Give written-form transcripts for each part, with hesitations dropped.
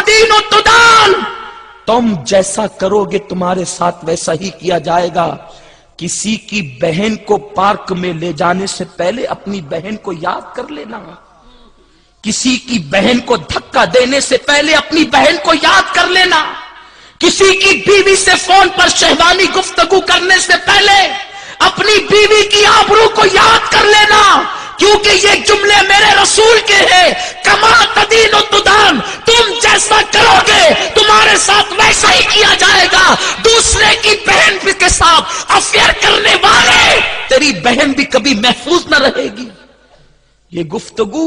تدین تدان، تم جیسا کرو گے تمہارے ساتھ ویسا ہی کیا جائے گا۔ کسی کی بہن کو پارک میں لے جانے سے پہلے اپنی بہن کو یاد کر لینا، کسی کی بہن کو دھکا دینے سے پہلے اپنی بہن کو یاد کر لینا، کسی کی بیوی سے فون پر شہوانی گفتگو کرنے سے پہلے اپنی بیوی کی آبرو کو یاد کر لینا، کیونکہ یہ جملے میرے رسول کے ہیں، کما تدین و تدان، تم جیسا کرو گے تمہارے ساتھ ویسا ہی کیا جائے گا۔ دوسرے کی بہن کے ساتھ افیئر کرنے والے، تیری بہن بھی کبھی محفوظ نہ رہے گی۔ یہ گفتگو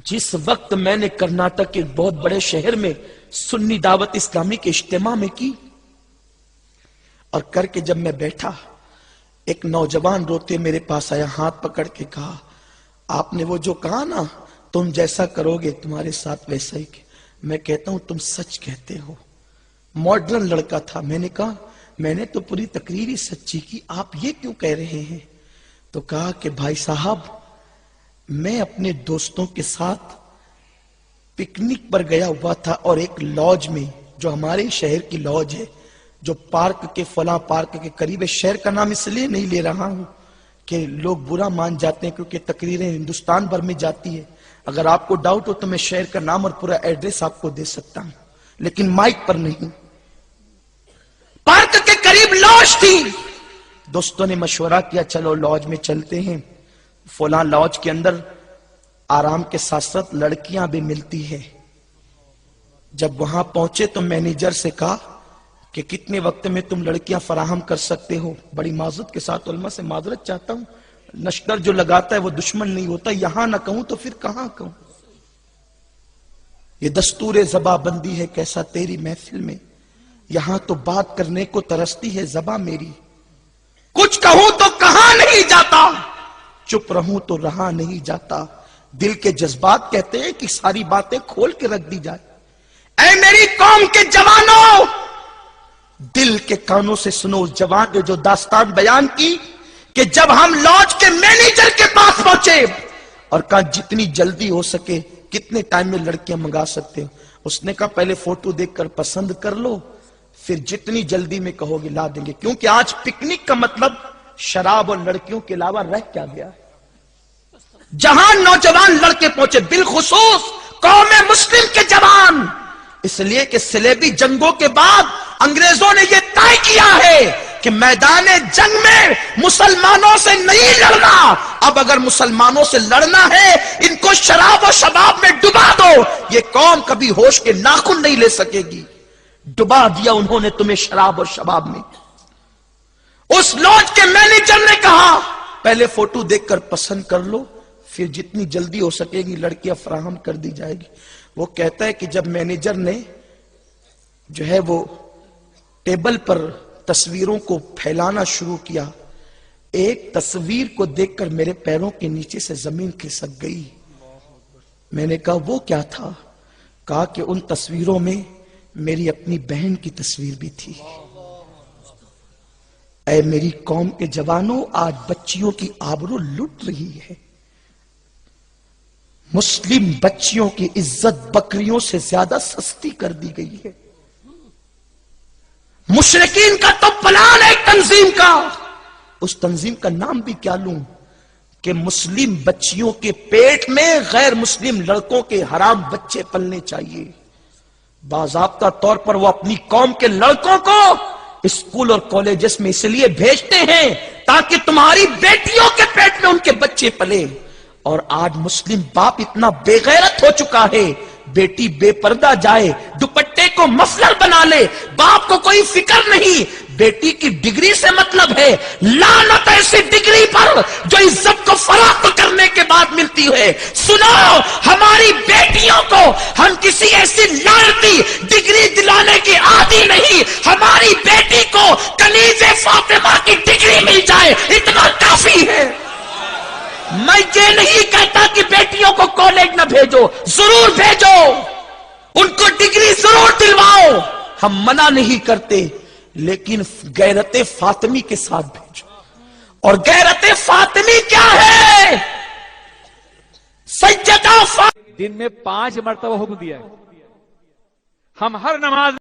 جس وقت میں نے کرناٹک کے بہت بڑے شہر میں سنی دعوت اسلامی کے اجتماع میں کی، اور کر کے جب میں بیٹھا، ایک نوجوان روتے میرے پاس آیا، ہاتھ پکڑ کے کہا، آپ نے وہ جو کہا نا تم جیسا کرو گے تمہارے ساتھ ویسا ہی۔ میں کہتا ہوں تم سچ کہتے ہو۔ ماڈرن لڑکا تھا، میں نے کہا میں نے تو پوری تقریر ہی سچی کی، آپ یہ کیوں کہہ رہے ہیں؟ تو کہا کہ بھائی صاحب، میں اپنے دوستوں کے ساتھ پکنک پر گیا ہوا تھا، اور ایک لاج میں، جو ہمارے شہر کی لاج ہے، جو پارک کے فلاں پارک کے قریب ہے، شہر کا نام اس لیے نہیں لے رہا ہوں کہ لوگ برا مان جاتے ہیں، کیونکہ تقریریں ہندوستان بھر میں جاتی ہے۔ اگر آپ کو ڈاؤٹ ہو تو میں شہر کا نام اور پورا ایڈریس آپ کو دے سکتا ہوں، لیکن مائک پر نہیں۔ پارک کے قریب لاج تھی، دوستوں نے مشورہ کیا چلو لاج میں چلتے ہیں۔ فلاں لاج کے اندر آرام کے ساتھ ساتھ لڑکیاں بھی ملتی ہے۔ جب وہاں پہنچے تو مینیجر سے کہا کہ کتنے وقت میں تم لڑکیاں فراہم کر سکتے ہو؟ بڑی معذرت کے ساتھ علماء سے معذرت چاہتا ہوں، لشکر جو لگاتا ہے وہ دشمن نہیں ہوتا، یہاں نہ کہوں تو پھر کہاں کہوں؟ یہ دستور زباں بندی ہے کیسا تیری محفل میں، یہاں تو بات کرنے کو ترستی ہے زباں میری، کچھ کہوں تو کہاں نہیں جاتا، چپ رہوں تو رہا نہیں جاتا، دل کے جذبات کہتے ہیں کہ ساری باتیں کھول کے رکھ دی جائے۔ اے میری قوم کے جوانوں، دل کے کانوں سے سنو اس جوان نے جو داستان بیان کی کہ جب ہم لاج کے مینیجر کے پاس پہنچے اور کہا جتنی جلدی ہو سکے کتنے ٹائم میں لڑکیاں منگا سکتے ہو؟ اس نے کہا پہلے فوٹو دیکھ کر پسند کر لو، پھر جتنی جلدی میں کہو گے لا دیں گے، کیونکہ آج پکنک کا مطلب شراب اور لڑکیوں کے علاوہ رہ کیا گیا ہے؟ جہاں نوجوان لڑکے پہنچے، بالخصوص قوم مسلم کے جوان، اس لیے کہ صلیبی جنگوں کے بعد انگریزوں نے یہ طے کیا ہے کہ میدان جنگ میں مسلمانوں سے نہیں لڑنا، اب اگر مسلمانوں سے لڑنا ہے ان کو شراب و شباب میں ڈبا دو، یہ قوم کبھی ہوش کے ناخن نہیں لے سکے گی۔ ڈبا دیا انہوں نے تمہیں شراب اور شباب میں۔ اس لاج کے مینیجر نے کہا پہلے فوٹو دیکھ کر پسند کر لو، پھر جتنی جلدی ہو سکے گی لڑکیاں فراہم کر دی جائے گی۔ وہ کہتا ہے کہ جب مینیجر نے جو ہے وہ ٹیبل پر تصویروں کو پھیلانا شروع کیا، ایک تصویر کو دیکھ کر میرے پیروں کے نیچے سے زمین کھسک گئی۔ میں نے کہا وہ کیا تھا؟ کہا کہ ان تصویروں میں میری اپنی بہن کی تصویر بھی تھی۔ اے میری قوم کے جوانوں، آج بچیوں کی آبرو لٹ رہی ہے، مسلم بچیوں کی عزت بکریوں سے زیادہ سستی کر دی گئی ہے۔ مشرکین کا تو پلان ہے تنظیم کا، اس تنظیم کا نام بھی کیا لوں کہ مسلم بچیوں کے پیٹ میں غیر مسلم لڑکوں کے حرام بچے پلنے چاہیے۔ باضابطہ طور پر وہ اپنی قوم کے لڑکوں کو اسکول اور کالجز میں اس لیے بھیجتے ہیں تاکہ تمہاری بیٹیوں کے پیٹ میں ان کے بچے پلے۔ اور آج مسلم باپ اتنا بے غیرت ہو چکا ہے، بیٹی بے پردہ جائے، دوپٹے کو مفلر بنا لے، باپ کو کوئی فکر نہیں، بیٹی کی ڈگری سے مطلب ہے، لعنت ایسی ڈگری پر جو عزت کو فراخت کرنے کے بعد ملتی ہے۔ سنو، ہماری بیٹیوں کو ہم کسی ایسی لعنتی ڈگری دلانے کی عادی نہیں، ہماری بیٹی کو کنیز فاطمہ کی ڈگری مل جائے اتنا کافی ہے۔ میں یہ نہیں کہتا کہ بیٹیوں کو کالج نہ بھیجو، ضرور بھیجو، ان کو ڈگری ضرور دلواؤ، ہم منع نہیں کرتے، لیکن غیرت فاطمی کے ساتھ بھیجو۔ اور غیرت فاطمی کیا ہے؟ سیدہ دن میں 5 مرتبہ حکم دیا ہے ہم ہر نماز